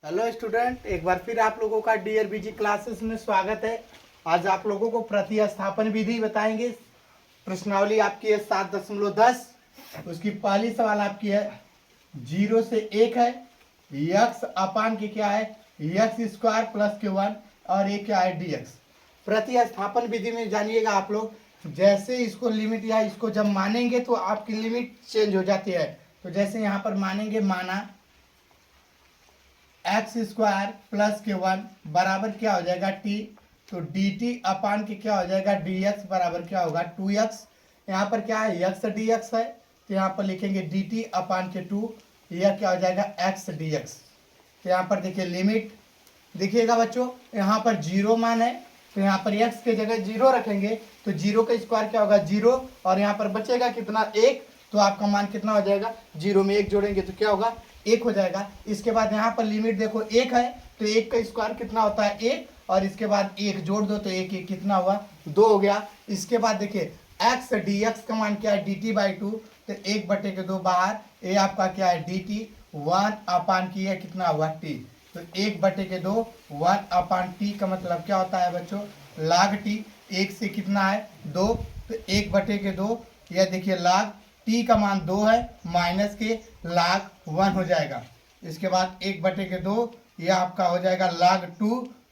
Hello student, एक बार फिर आप लोगों का डीआरबीजी क्लासेस में स्वागत है। आज आप लोगों को प्रतिस्थापन विधि बताएंगे। प्रश्नावली आपकी है 7.10। उसकी पहली सवाल आपकी है 0 से 1 है, यक्स अपान की क्या है, यक्स स्क्वायर प्लस के 1 और ये क्या है dx। प्रतिस्थापन विधि में जानिएगा आप लोग, जैसे इसको लिमिट या इसको जब मानेंगे तो आपकी लिमिट चेंज हो जाती है। तो जैसे यहाँ पर मानेंगे, माना एक्स स्क्वायर प्लस के 1 बराबर क्या हो जाएगा टी, तो डी टी अपान के क्या हो जाएगा डी एक्स बराबर क्या होगा 2x। यहाँ पर क्या है यक्स डी एक्स है, तो यहाँ पर लिखेंगे डी टी अपान के 2, यह क्या हो जाएगा एक्स डी एक्स। तो यहाँ पर देखिए लिमिट देखिएगा बच्चों, यहाँ पर जीरो मान है तो यहाँ पर x के जगह जीरो रखेंगे तो जीरो का स्क्वायर क्या होगा जीरो, और यहाँ पर बचेगा कितना एक, तो आपका मान कितना हो जाएगा, जीरो में एक जोड़ेंगे तो क्या होगा एक हो जाएगा। इसके बाद यहाँ पर लिमिट देखो एक है तो एक का स्क्वायर कितना होता है एक, और इसके बाद एक जोड़ दो तो एक एक कितना हुआ दो हो गया। इसके बाद देखिए एक्स डी एक्स का मान क्या है डी टी बाई टू, तो एक बटे के दो बाहर, ये आपका क्या है डी टी 1 अपान की है कितना हुआ टी, तो एक बटे के दो 1 अपान टी का मतलब क्या होता है बच्चों लाग टी, एक से कितना है दो, तो एक बटे के दो, यह देखिए लाग टी का मान दो है माइनस के लाग 1 हो जाएगा। इसके बाद एक बटे के दो, यह आपका हो जाएगा लाग 2,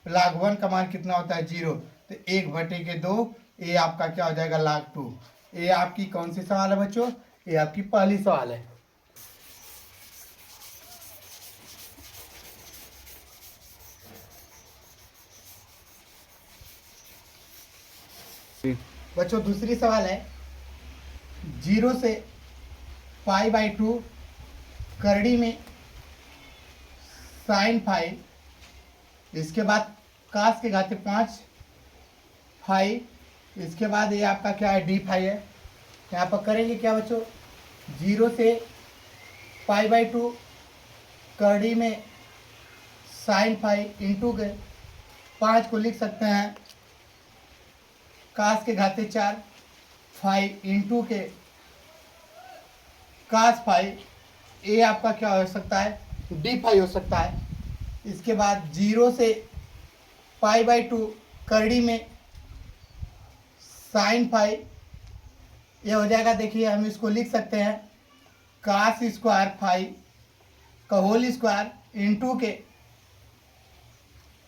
लाग 1 का मान कितना होता है जीरो, तो एक बटे के दो, ये आपका क्या हो जाएगा लाग 2। ये आपकी कौन सी सवाल है बच्चों, ये आपकी पहली सवाल है। बच्चों दूसरी सवाल है 0 से पाई बाई टू करड़ी में साइन फाई, इसके बाद कास के घाते 5 फाई, इसके बाद ये आपका क्या है डी फाई है। यहाँ पर करेंगे क्या बच्चों, 0 से पाई बाई टू करड़ी में साइन फाई इंटू के 5 को लिख सकते हैं कास के घाते 4 फाई इंटू के कास फाई, ये आपका क्या हो सकता है डी फाई हो सकता है। इसके बाद 0 से पाई बाई टू करड़ी में साइन फाई, ये हो जाएगा देखिए हम इसको लिख सकते हैं कास स्क्वायर फाई का होल स्क्वायर इंटू के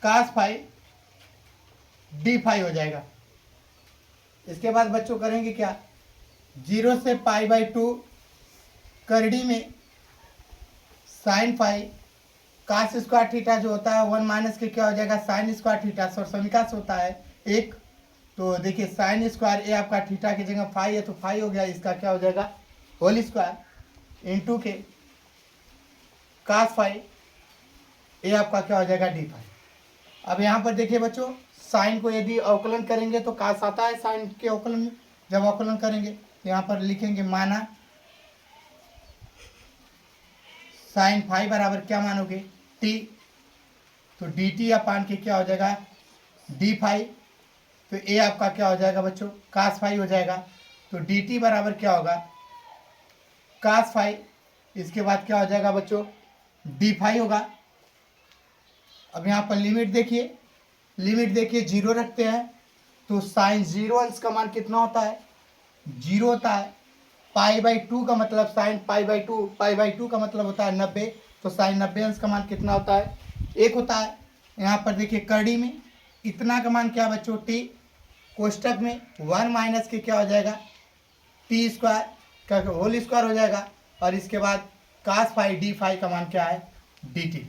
कास फाई डी फाई हो जाएगा। इसके बाद बच्चों करेंगे क्या, 0 से पाई बाई टू करड़ी में sine phi cos square theta जो होता है 1 माइनस के क्या हो जाएगा साइन स्क्वायर थीटा, समीका से होता है एक, तो देखिए साइन स्क्वायर ए आपका थीटा की जगह फाई है तो फाई हो गया, इसका क्या हो जाएगा होल स्क्वायर इंटू के कास फाई, ए आपका क्या हो जाएगा डी फाई। अब यहाँ पर देखिए बच्चों साइन को यदि अवकलन करेंगे तो कास आता है साइन के अवकलन में, जब अवकलन करेंगे तो यहाँ पर लिखेंगे माना साइन फाई बराबर क्या मानोगे टी, तो डी टी अपान के क्या हो जाएगा डी फाई, तो ए आपका क्या हो जाएगा बच्चों कास फाई हो जाएगा, तो डी टी बराबर क्या होगा कास फाई, इसके बाद क्या हो जाएगा बच्चों डी फाई होगा। अब यहाँ पर लिमिट देखिए जीरो रखते हैं तो साइन जीरो अंश का मान कितना होता है जीरो होता है, पाई बाई टू का मतलब साइन पाई बाई टू का मतलब होता है 90, तो साइन 90 अंश का मान कितना होता है एक होता है। यहाँ पर देखिए करड़ी में इतना का मान क्या बच्चों टी, कोष्टक में 1 माइनस के क्या हो जाएगा टी स्क्वायर का होल स्क्वायर हो जाएगा, और इसके बाद कास फाई डी फाई का मान क्या है डी टी।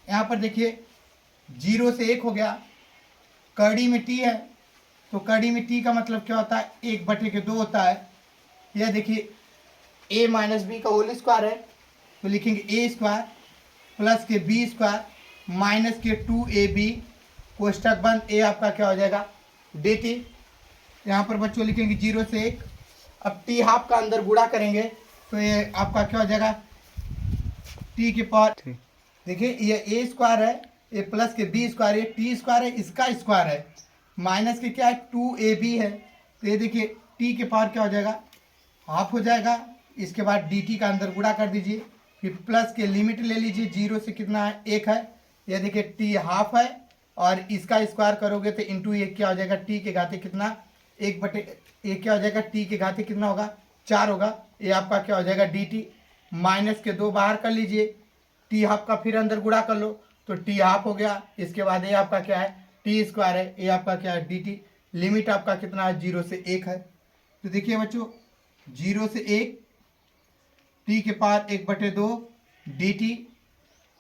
यहाँ पर देखिए 0 से 1 हो गया, करड़ी में टी है तो करड़ी में टी का मतलब क्या होता है एक बटे के दो होता है, यह देखिए a माइनस बी का होल स्क्वायर है तो लिखेंगे ए स्क्वायर प्लस के बी स्क्वायर माइनस के 2ab कोष्टक बंद, ए आपका क्या हो जाएगा डी टी। यहाँ पर बच्चों लिखेंगे 0 से 1, अब टी हाफ का अंदर गुणा करेंगे तो ये आपका क्या हो जाएगा टी के पावर, देखिए ये ए स्क्वायर है, ए प्लस के बी स्क्वायर, ये टी स्क्वायर है इसका स्क्वायर है, माइनस के क्या है 2ab है, तो ये देखिए टी के पावर क्या हो जाएगा हाफ हो जाएगा। इसके बाद डी टी का अंदर गुणा कर दीजिए फिर प्लस के लिमिट ले लीजिए, 0 से कितना है 1 है, ये देखिए टी हाफ है, और इसका स्क्वायर करोगे तो इंटू एक क्या हो जाएगा, टी के घाते कितना 1/1 क्या हो जाएगा, टी के घाते कितना होगा 4 होगा, ये आपका क्या हो जाएगा डी टी। माइनस के 2 बाहर कर लीजिए, टी हाफ का फिर अंदर गुणा कर लो तो टी हाफ हो गया। इसके बाद ये आपका क्या है टी स्क्वायर है, ये आपका क्या है डी टी। लिमिट आपका कितना है 0 से 1 है। तो देखिए बच्चों 0 से 1 टी के पावर 1/2 डी टी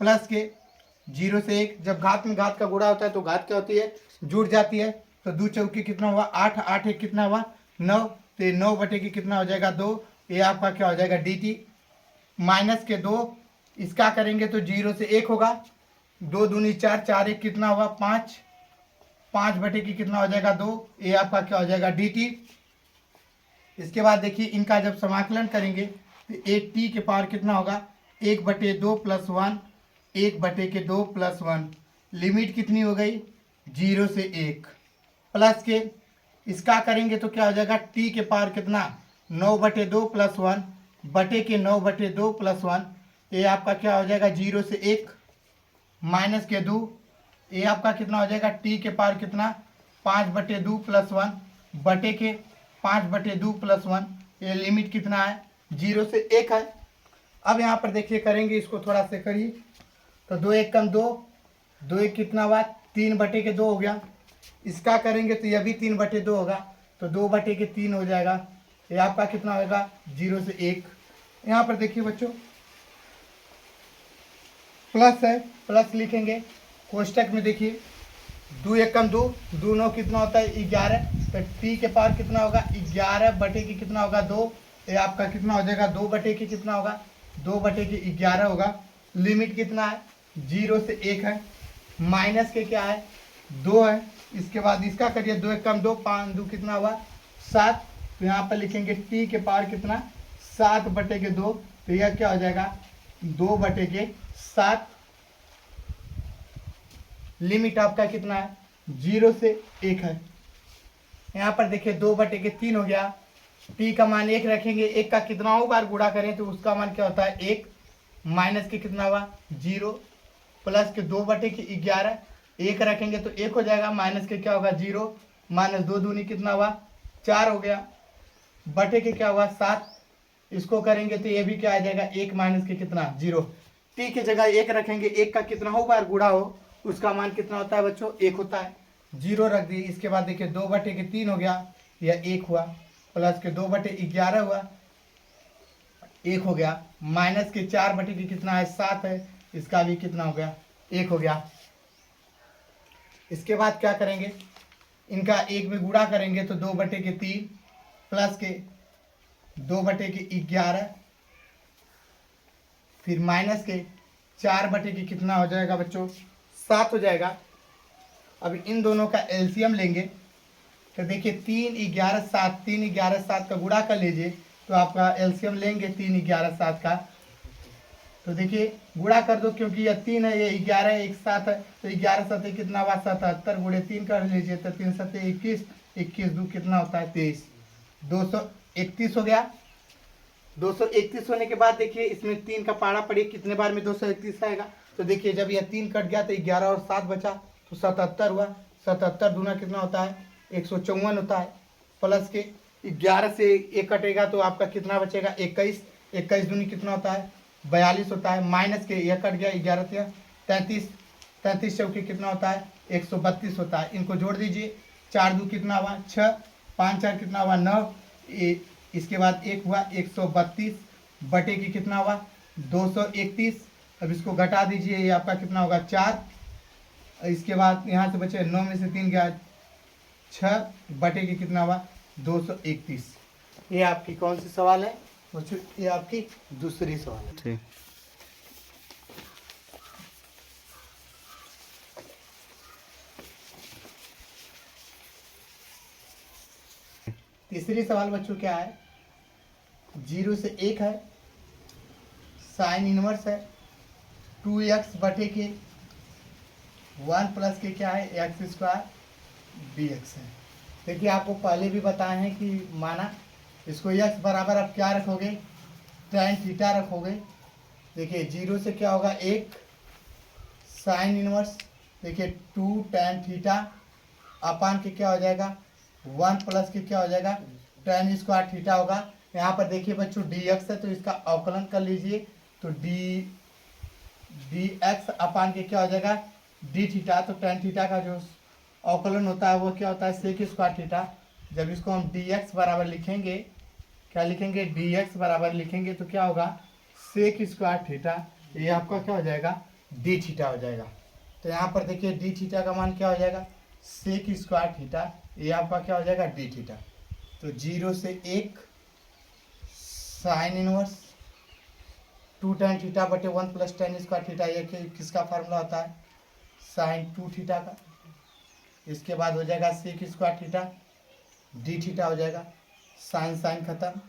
प्लस के 0 से 1, जब घात में घात का गुणा होता है तो घात क्या होती है जुड़ जाती है, तो 2 चौके कितना हुआ 8, 8 एक कितना हुआ 9, तो ये 9/के कितना हो जाएगा 2, ये आपका क्या हो जाएगा डी टी। माइनस के 2, इसका करेंगे तो 0 से 1 होगा, 2 दूनी 4, 4 एक कितना हुआ 5, 5/की कितना हो जाएगा 2, ये आपका क्या हो जाएगा डी टी। इसके बाद देखिए इनका जब समाकलन करेंगे तो 8t के पावर कितना होगा 1/2 + 1, 1/2 + 1, लिमिट कितनी हो गई 0 से 1, प्लस के इसका करेंगे तो क्या हो जाएगा t के पावर कितना 9/2 + 1 बटे के 9/2 + 1, ये आपका क्या हो जाएगा 0 से 1, माइनस के 2, ये आपका कितना हो जाएगा t के पावर कितना 5/2 + 1 बटे के 5/2 + 1, ये लिमिट कितना है 0 से 1 है। अब यहाँ पर देखिए करेंगे इसको थोड़ा से करिए, तो 2 1 कम 2, 2 1 कितना हुआ 3/2 हो गया। इसका करेंगे तो यह भी 3/2 होगा, तो 2/3 हो जाएगा, ये आपका कितना होगा 0 से 1। यहाँ पर देखिए बच्चों प्लस है, प्लस लिखेंगे कोष्टक में, देखिए 2 1 कम 2, 2 9 कितना होता है 11, तो टी के पावर कितना होगा 11/के कितना होगा 2, ये आपका कितना हो जाएगा 2/के कितना होगा 2/11 होगा। लिमिट कितना है 0 से 1 है, माइनस के क्या है 2 है। इसके बाद इसका करिए 2 1 कम 2, 5 2 कितना हुआ 7, तो यहाँ पर लिखेंगे टी के पावर कितना 7/2, तो यह क्या हो जाएगा 2/7। लिमिट आपका कितना है 0 से 1 है। यहाँ पर देखिए 2/3 हो गया, टी का मान 1 रखेंगे, 1 का कितना बार गुणा करें तो उसका मान क्या होता है 1, माइनस के कितना हुआ 0, प्लस के 2/11, 1 रखेंगे तो 1 हो जाएगा, माइनस के क्या होगा 0, माइनस 2 दूनी कितना हुआ 4 हो गया, बटे के क्या हुआ 7, इसको करेंगे तो ये भी क्या आ जाएगा 1 माइनस के कितना 0, टी की जगह 1 रखेंगे, 1 का कितना बार गुणा हो उसका मान कितना होता है बच्चों 1 होता है, 0 रख दी। इसके बाद देखिए 2/3 हो गया, यह 1 हुआ, प्लस के 2/11 हुआ 1 हो गया, माइनस के 4/के कितना है 7 है, इसका भी कितना हो गया 1 हो गया। इसके बाद क्या करेंगे इनका 1 में गुणा करेंगे तो 2/3 प्लस के 2/11, फिर माइनस के 4/के कितना हो जाएगा बच्चों 7 हो जाएगा। अब इन दोनों का एलसीएम लेंगे तो देखिए 3 11 7, 3 11 7 का गुणा कर लीजिए तो आपका एलसीएम लेंगे 3 11 7 का, तो देखिए गुणा कर दो क्योंकि यह 3 है, ये 11 है, एक 7 है, तो 11 7 कितना हुआ 77 गुणे 3 कर लीजिए तो 3 7 21, 21 2 कितना होता है 23, 231 हो गया। 231 होने के बाद देखिए इसमें 3 का पारा पड़िए कितने बार में 231 आएगा, तो देखिए जब यह 3 कट गया तो 11 और 7 बचा तो 77 हुआ, 77 दूना कितना होता है 154 होता है, प्लस के 11 से 1 कटेगा तो आपका कितना बचेगा 21, 21 दूनी कितना होता है 42 होता है, माइनस के यह कट गया 11 से 33, 33 चौके कितना होता है 132 होता है, इनको जोड़ दीजिए 4 2 कितना हुआ 6, 5 4 कितना हुआ 9, इसके बाद 1 हुआ 132 बटे की कितना हुआ 231, अब इसको घटा दीजिए ये आपका कितना होगा 4, इसके बाद यहाँ से बचे 9 में से 3 गया 6 बटे की कितना हुआ 231। ये आपकी कौन सी सवाल है बच्चों, ये आपकी दूसरी सवाल है। ठीक। तीसरी सवाल बच्चों क्या है 0 से 1 है, साइन इनवर्स है 2x बटे के 1 प्लस के क्या है x² dx है। देखिए आपको पहले भी बताए हैं कि माना इसको x बराबर आप क्या रखोगे tan थीटा रखोगे, देखिए 0 से क्या होगा 1 साइन इनवर्स, देखिए 2 tan थीटा अपान के क्या हो जाएगा 1 प्लस के क्या हो जाएगा tan स्क्वायर थीटा होगा। यहाँ पर देखिए बच्चों dx है तो इसका अवकलन कर लीजिए, तो dx अपान के क्या हो जाएगा d थीटा, तो tan थीटा का जो अवकलन होता है वो क्या होता है सेक स्क्वायर थीटा। जब इसको हम dx बराबर लिखेंगे, क्या लिखेंगे dx बराबर लिखेंगे तो क्या होगा सेक स्क्वायर थीटा, ये आपका क्या हो जाएगा d थीटा हो जाएगा। तो यहाँ पर देखिए d थीटा का मान क्या हो जाएगा सेक स्क्वायर थीटा, ये आपका क्या हो जाएगा d थीटा। तो 0 से 1 साइन इनवर्स 2 tan थीटा बटे 1 प्लस tan स्क्वायर थीटा, ये किसका फार्मूला होता है साइन 2 थीटा का। इसके बाद हो जाएगा sec square theta d theta हो जाएगा, साइन साइन खत्म।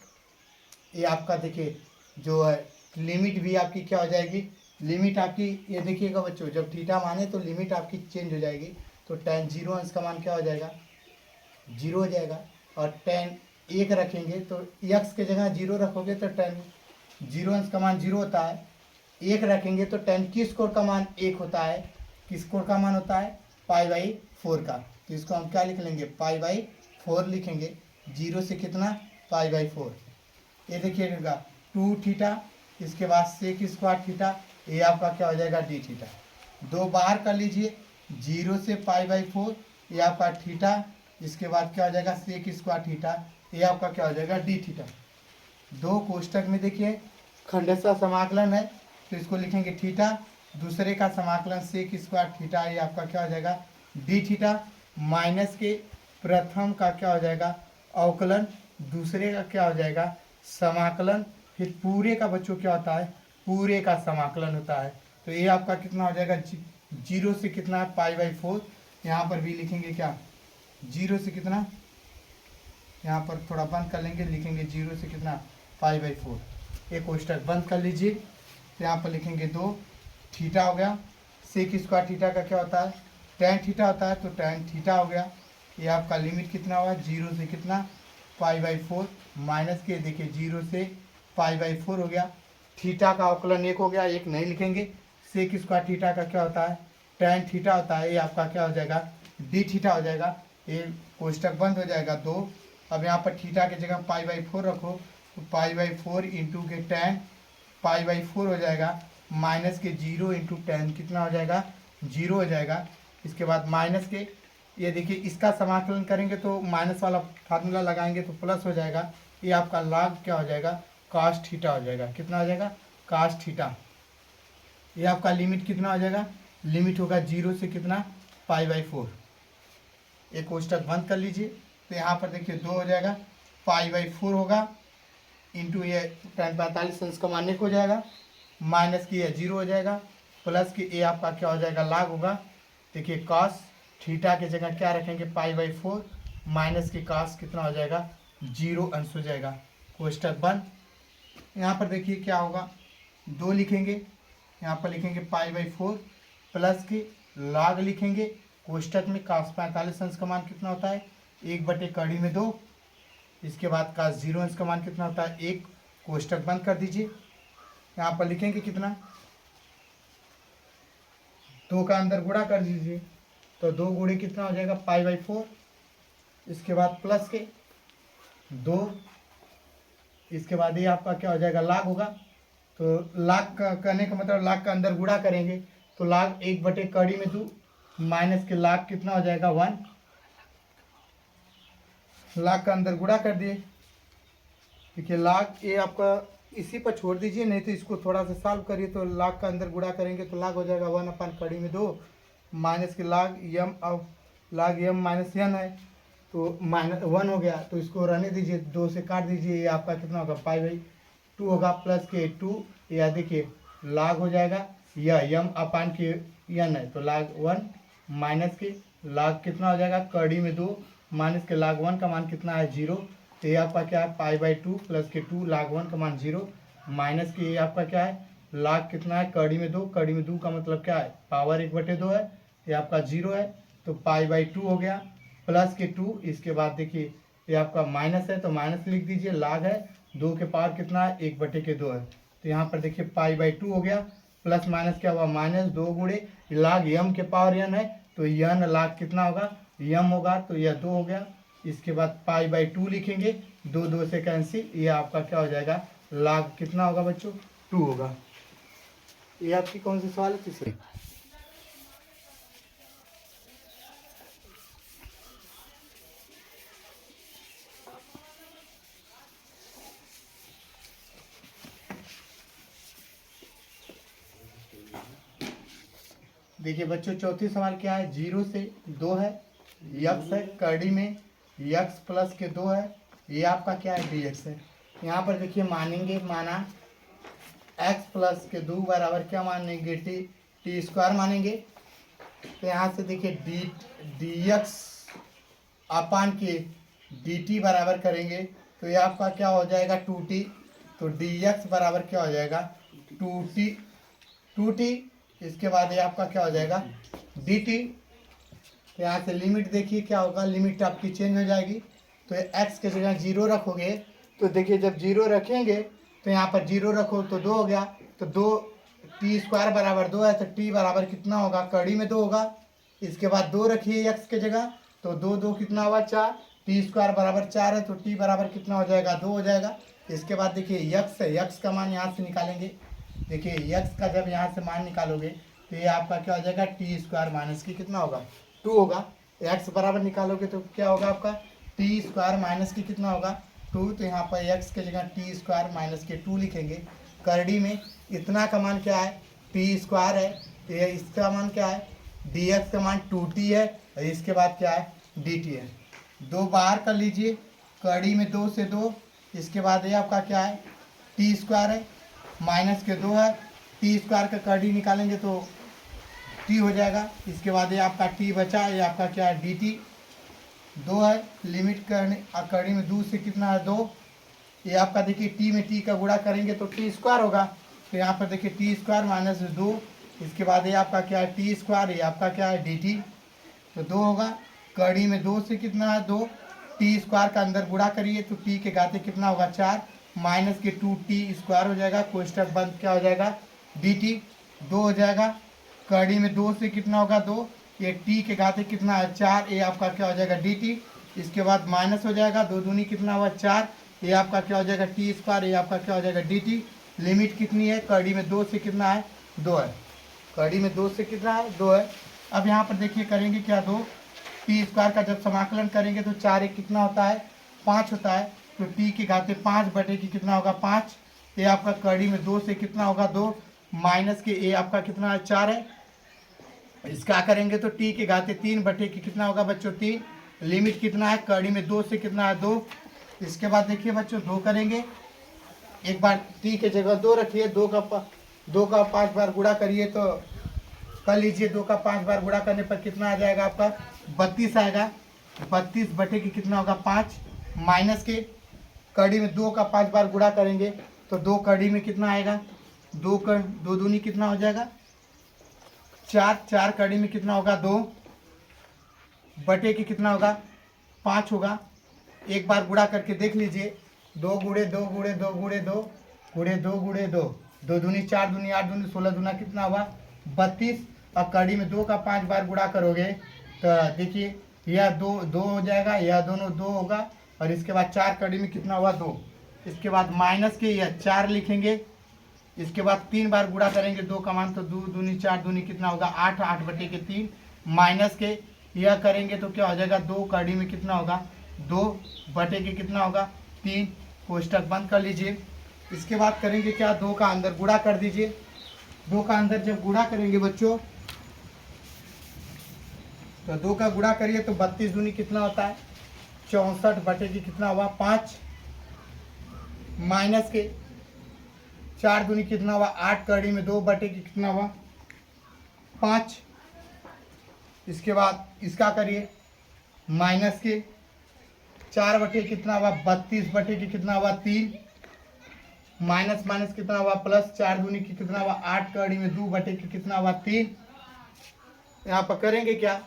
ये आपका देखिए जो है लिमिट भी आपकी क्या हो जाएगी, लिमिट आपकी ये देखिएगा बच्चों जब थीटा माने तो लिमिट आपकी चेंज हो जाएगी। तो tan 0 अंश का मान क्या हो जाएगा 0 हो जाएगा, और tan 1 रखेंगे तो x के जगह 0 रखोगे तो tan 0 अंश का मान 0 होता है, 1 रखेंगे तो tan की स्क्वायर का मान 1 होता है, किस स्क्वायर का मान होता है π/4 का। तो इसको हम क्या लिख लेंगे π/4 लिखेंगे, 0 से कितना π/4। ये देखिएगा 2 थीटा, इसके बाद सेक स्क्वायर थीटा, ये आपका क्या हो जाएगा d थीटा। 2 बाहर कर लीजिए, 0 से π/4 ये आपका थीटा, इसके बाद क्या हो जाएगा सेक स्क्वायर थीटा, ये आपका क्या हो जाएगा d थीटा। 2 कोष्टक में देखिए खंडशः समाकलन है तो इसको लिखेंगे थीटा, दूसरे का समाकलन सेक स्क्वायर थीटा, ये आपका क्या हो जाएगा d थीटा, माइनस के प्रथम का क्या हो जाएगा अवकलन, दूसरे का क्या हो जाएगा समाकलन, फिर पूरे का बच्चों क्या होता है पूरे का समाकलन होता है। तो ये आपका कितना हो जाएगा 0 से कितना π/4, यहाँ पर भी लिखेंगे क्या 0 से कितना, यहाँ पर थोड़ा बंद कर लेंगे, लिखेंगे 0 से कितना π/4। एक कोष्टक बंद कर लीजिए, तो यहाँ पर लिखेंगे 2 थीटा हो गया, सेक स्क्वायर थीटा का क्या होता है tan थीटा होता है, तो tan थीटा हो गया। ये आपका लिमिट कितना हुआ 0 से कितना π/4 माइनस के देखिए 0 से π/4 हो गया। थीटा का अवकलन 1 हो गया, 1 नहीं लिखेंगे। सेक स्क्वायर थीटा का क्या होता है tan थीटा होता है, ये आपका क्या हो जाएगा d थीटा हो जाएगा। ये कोष्टक बंद हो जाएगा 2। अब यहाँ पर थीटा की जगह π/4 रखो, तो π/4 इंटू के tan π/4 हो जाएगा, माइनस के 0 इंटू tan कितना हो जाएगा 0 हो जाएगा। इसके बाद माइनस के ये देखिए इसका समाकलन करेंगे तो माइनस वाला फार्मूला लगाएंगे तो प्लस हो जाएगा, ये आपका लाग क्या हो जाएगा कास थीटा हो जाएगा, कितना हो जाएगा कास थीटा। ये आपका लिमिट कितना हो जाएगा, लिमिट होगा 0 से कितना π/4। एक कोष्टक बंद कर लीजिए, तो यहाँ पर देखिए 2 हो जाएगा, π/4 होगा इंटू ये tan 45 अंश का मान 1 हो जाएगा, माइनस की ये 0 हो जाएगा, प्लस की ये आपका क्या हो जाएगा लाग होगा। देखिए कास थीटा की जगह क्या रखेंगे π/4, माइनस की कास कितना हो जाएगा 0 अंश हो जाएगा। कोष्टक बंद। यहाँ पर देखिए क्या होगा 2 लिखेंगे, यहाँ पर लिखेंगे π/4 प्लस की लाग लिखेंगे, कोष्टक में कास 45 अंश का मान कितना होता है 1/2। इसके बाद कास 0 अंश का मान कितना होता है 1। कोष्टक बंद कर दीजिए, यहाँ पर लिखेंगे कितना 2 का अंदर गुणा कर दीजिए, तो 2 गुणे कितना हो जाएगा π/4। इसके बाद प्लस के 2, इसके बाद ये आपका क्या हो जाएगा लाग होगा, तो लाग का करने का मतलब लाग का अंदर गुणा करेंगे, तो लाग 1/2 माइनस के लाग कितना हो जाएगा 1, लाग का अंदर गुणा कर दिए। देखिए लाग ये आपका इसी पर छोड़ दीजिए, नहीं तो इसको थोड़ा सा सॉल्व करिए, तो लाग का अंदर गुणा करेंगे तो लाग हो जाएगा 1/2 माइनस के लाग यम, अब लाग यम माइनस यन है तो -1 हो गया, तो इसको रहने दीजिए, 2 से काट दीजिए, ये आपका कितना होगा π/2 होगा, प्लस के 2 या देखिए लाग हो जाएगा, यह यम अपान के यन है तो लाग 1 माइनस के लाग कितना हो जाएगा 2 माइनस के लाग 1 का मान कितना है 0, तो ये आपका क्या है π/2 प्लस के 2 लाग 1 का मान 0 माइनस के ये आपका क्या है लाग कितना है 2 का मतलब क्या है पावर 1/2 है, ये आपका 0 है तो π/2 हो गया, प्लस के 2। इसके बाद देखिए ये आपका माइनस है तो माइनस लिख दीजिए, लाग है 2 के पावर कितना है 1/2 है, तो यहाँ पर देखिए पाई/2 हो गया, प्लस माइनस क्या हुआ माइनस 2 गुणे log m के पावर n है, तो n log कितना होगा m होगा, तो यह 2 हो गया। इसके बाद पाई/2 लिखेंगे, 2 2 से कैंसिल, ये आपका क्या हो जाएगा log कितना होगा बच्चों 2 होगा। ये आपकी कौन सी सवाल है तीसरी। देखिए बच्चों चौथी सवाल क्या है, 0 से 2 है, यक्स है, कड़ी में यक्स प्लस के 2 है, ये आपका क्या है dx है। यहाँ पर देखिए मानेंगे, माना x प्लस के 2 बराबर क्या मानेंगे टी स्क्वायर मानेंगे। तो यहाँ से देखिए dx अपान के dt बराबर करेंगे, तो ये आपका क्या हो जाएगा 2t, तो dx बराबर क्या हो जाएगा 2t। इसके बाद ये आपका क्या हो जाएगा dt। तो यहाँ से लिमिट देखिए क्या होगा, लिमिट आपकी चेंज हो जाएगी। तो x के जगह 0 रखोगे, तो देखिए जब 0 रखेंगे तो यहाँ पर 0 रखो तो 2 हो गया, तो 2 t² बराबर 2 है, तो t बराबर कितना होगा कड़ी में 2 होगा। इसके बाद 2 रखिए x के जगह, तो 2 2 कितना हुआ 4, t² बराबर 4 है, तो t बराबर कितना हो जाएगा 2 हो जाएगा। इसके बाद देखिए यक्स है, यक्स का मान यहाँ से निकालेंगे। देखिए यक्स का जब यहाँ से मान निकालोगे तो ये आपका क्या हो जाएगा t² माइनस की कितना होगा 2 होगा। एक्स बराबर निकालोगे तो क्या होगा आपका t² माइनस की कितना होगा 2, तो यहाँ पर एक्स के जगह t² माइनस के 2 लिखेंगे। करड़ी में इतना का मान क्या है t² है, तो ये इसका मान क्या है dx का मान 2t है, और इसके बाद क्या है dt है। 2 बाहर कर लीजिए, कड़ी में 2 से 2, इसके बाद ये आपका क्या है t² है, माइनस के 2 है, t² का कड़ी निकालेंगे तो t हो जाएगा। इसके बाद ये आपका t बचा, ये आपका क्या है dt 2 है, लिमिट करने कड़ी में 2 से कितना है 2, ये आपका देखिए t में t का गुणा करेंगे तो t² होगा, तो यहाँ पर देखिए t² माइनस 2, इसके बाद ये आपका क्या है t², ये आपका क्या है dt, तो 2 होगा। कड़ी में 2 से कितना है 2, t² का अंदर गुणा करिए तो t के घाते कितना होगा 4, माइनस के 2t² हो जाएगा, कोष्टक बंद क्या हो जाएगा dt 2 हो जाएगा। कड़ी में 2 से कितना होगा 2, ये t के घाते कितना है 4, ये आपका क्या हो जाएगा dt। इसके बाद माइनस हो जाएगा, 2 दूनी कितना हुआ 4, ये आपका क्या हो जाएगा t², ये आपका क्या हो जाएगा dt। लिमिट कितनी है कड़ी में 2 से कितना है 2 है, कड़ी में 2 से कितना है 2 है। अब यहाँ पर देखिए करेंगे क्या 2 t² का जब समाकलन करेंगे तो 4 एक कितना होता है 5 होता है, तो t के घाते 5 बटे की कितना होगा 5, ये आपका कड़ी में 2 से कितना होगा 2, माइनस के ये आपका कितना है 4 है। इसका करेंगे तो t के घाते 3 बटे की कितना होगा बच्चों 3, लिमिट कितना है कड़ी में 2 से कितना है 2। इसके बाद देखिए बच्चों 2 करेंगे, एक बार t के जगह 2 रखिए, 2 का 5 बार गुणा करिए तो कर लीजिए, 2 का 5 बार गुणा करने पर कितना आ जाएगा आपका 32 आएगा, 32 बटे की कितना होगा 5, माइनस के कड़ी में 2 का 5 बार गुणा करेंगे तो 2 कड़ी में कितना आएगा 2 दूनी कितना हो जाएगा 4, 4 कड़ी में कितना होगा 2 बटे की कितना होगा 5 होगा। एक बार गुणा करके देख लीजिए, 2 गुणे 2 गुणे 2 गुणे 2 गुणे 2 गुणे 2, 2 दूनी 4 दूनी 8 दूनी 16 दूना कितना हुआ 32, और कड़ी में 2 का 5 बार गुणा करोगे तो देखिए यह 2 हो जाएगा, यह दोनों 2 होगा, और इसके बाद 4 कड़ी में कितना हुआ 2, इसके बाद माइनस के यह 4 लिखेंगे। इसके बाद 3 बार गुणा करेंगे 2 का मान, तो 2 दूनी 4 दूनी कितना होगा 8, 8 बटे के 3, माइनस के यह करेंगे तो क्या हो जाएगा 2 कड़ी में कितना होगा 2 बटे के कितना होगा 3, कोष्टक बंद कर लीजिए। इसके बाद करेंगे क्या 2 का अंदर गुणा कर दीजिए, 2 का अंदर जब गुणा करेंगे बच्चों तो 2 का गुणा करिए तो 32 दूनी कितना होता है 64 बटे की कितना हुआ 5, माइनस के 4 दूनी कितना हुआ 8, कड़ी में 2 बटे की कितना हुआ 5। इसके बाद इसका करिए माइनस के 4 बटे कितना हुआ 32 बटे की कितना हुआ 3, माइनस माइनस कितना हुआ प्लस, 4 दूनी की कितना हुआ 8, कड़ी में 2 बटे की कितना हुआ 3। यहाँ पर करेंगे क्या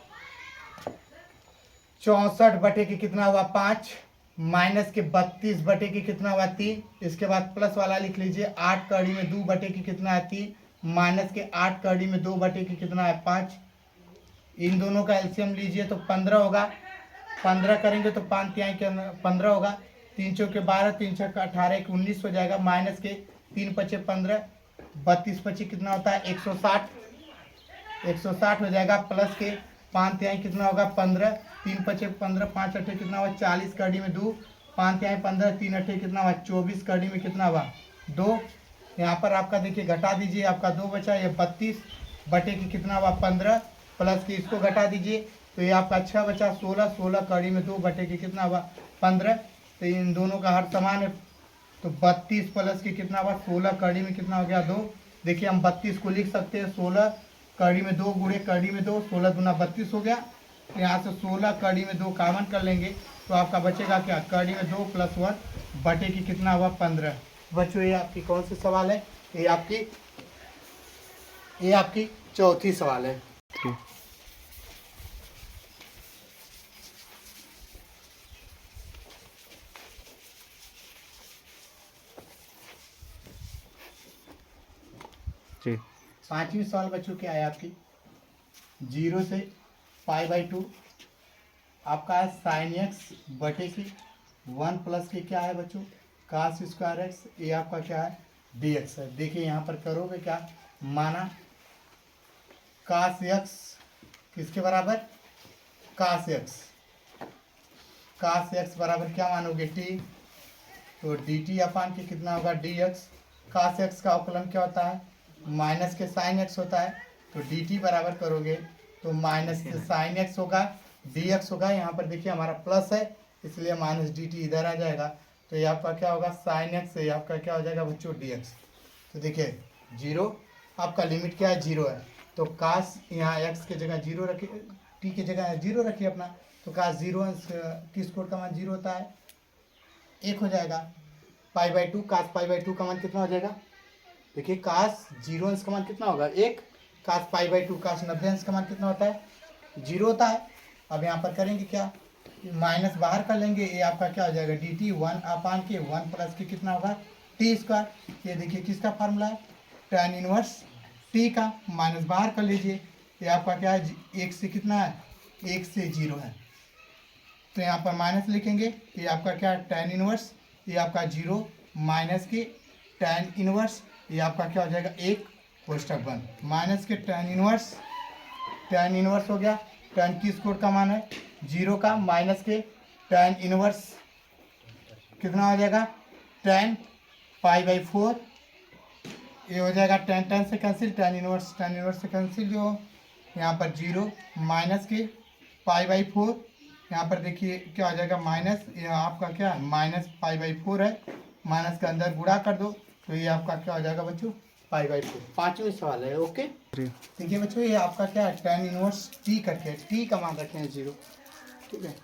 64 बटे की कितना हुआ 5, माइनस के 32 बटे की कितना हुआ 3। इसके बाद प्लस वाला लिख लीजिए 8 कड़ी में 2 बटे की कितना है 3 माइनस के 8 कड़ी में 2 बटे की कितना है 5। इन दोनों का एलसीएम लीजिए तो 15 होगा। 15 करेंगे तो 5 तिहाई के 15 होगा। 3 चौके 12 3 छक्के 18 एक 19 हो जाएगा। माइनस के 3 पचे 15 32 पचे कितना होता है 160 हो जाएगा। प्लस के 5 तिहाई कितना होगा 15 3 पचे 15 5 अट्ठे कितना हुआ 40 कड़ी में 2 5 तिहाई 15 3 अट्ठे कितना हुआ 24 कड़ी में कितना हुआ 2। यहाँ पर आपका देखिए घटा दीजिए आपका 2 बचा ये 32 बटे की कितना हुआ 15 प्लस की इसको घटा दीजिए तो ये आपका 6 बचा 16 कड़ी में 2 बटे की कितना हुआ 15। तो इन दोनों का हर समान है तो 32 प्लस की कितना हुआ 16 कड़ी में कितना हो गया 2। देखिए हम 32 को लिख सकते हैं 16 कड़ी में 2 गुणे कड़ी में 2 16 दूना 32 हो गया। तो यहाँ से 16 कड़ी में 2 कॉमन कर लेंगे तो आपका बचेगा क्या कड़ी में 2 + 1 बटे की कितना हुआ 15। बच्चों ये आपकी कौन सी सवाल है ये आपकी चौथी सवाल है। पांचवी सवाल बच्चों क्या है आपकी 0 से π/2 आपका है sin x बटे की 1 प्लस की क्या है बच्चों cos स्क्वायर x ये आपका क्या है dx है। देखिए यहाँ पर करोगे क्या माना cos x किसके बराबर cos x बराबर क्या मानोगे t तो dt अपान के कितना होगा dx। cos x का अवकलन क्या होता है माइनस के sin x होता है तो dt बराबर करोगे तो माइनस के sin x होगा dx होगा। यहाँ पर देखिए हमारा प्लस है इसलिए माइनस dt इधर आ जाएगा तो ये आपका क्या होगा sin x ये आपका क्या हो जाएगा बच्चों dx। तो देखिए 0 आपका लिमिट क्या है 0 है तो cos यहाँ x की जगह 0 रखिए t की जगह 0 रखिए अपना तो cos 0 t स्क्वायर का मान 0 होता है 1 हो जाएगा। π/2 cos π/2 का मान कितना हो जाएगा देखिए cos 0 अंश का मान कितना होगा 1 cos π/2 cos 90 अंश का मान कितना होता है 0 होता है। अब यहाँ पर करेंगे क्या माइनस बाहर कर लेंगे ये आपका क्या हो जाएगा dt 1 अपान के 1 प्लस के कितना होगा t स्क्वायर। ये देखिए किसका फार्मूला है tan इनवर्स t का माइनस बाहर कर लीजिए ये आपका क्या है 1 से कितना है 1 से 0 है तो यहाँ पर माइनस लिखेंगे ये आपका क्या है tan इनवर्स ये आपका 0 माइनस के tan इनवर्स ये आपका क्या हो जाएगा 1 कोष्ठक बंद माइनस के tan इनवर्स हो गया। tan की स्क्वायर का मान है 0 का माइनस के tan इनवर्स कितना हो जाएगा tan π/4 ये हो जाएगा tan से कैंसिल tan इनवर्स से कैंसिल जो यहाँ पर 0 माइनस के π/4 यहाँ पर देखिए क्या हो जाएगा माइनस ये आपका क्या माइनस π/4 है माइनस के अंदर गुणा कर दो तो ये आपका क्या हो जाएगा बच्चों π/4। पांचवी सवाल है ओके देखिए बच्चों ये आपका क्या है tan इनवर्स t करके t का मान रखे हैं 0 ठीक है।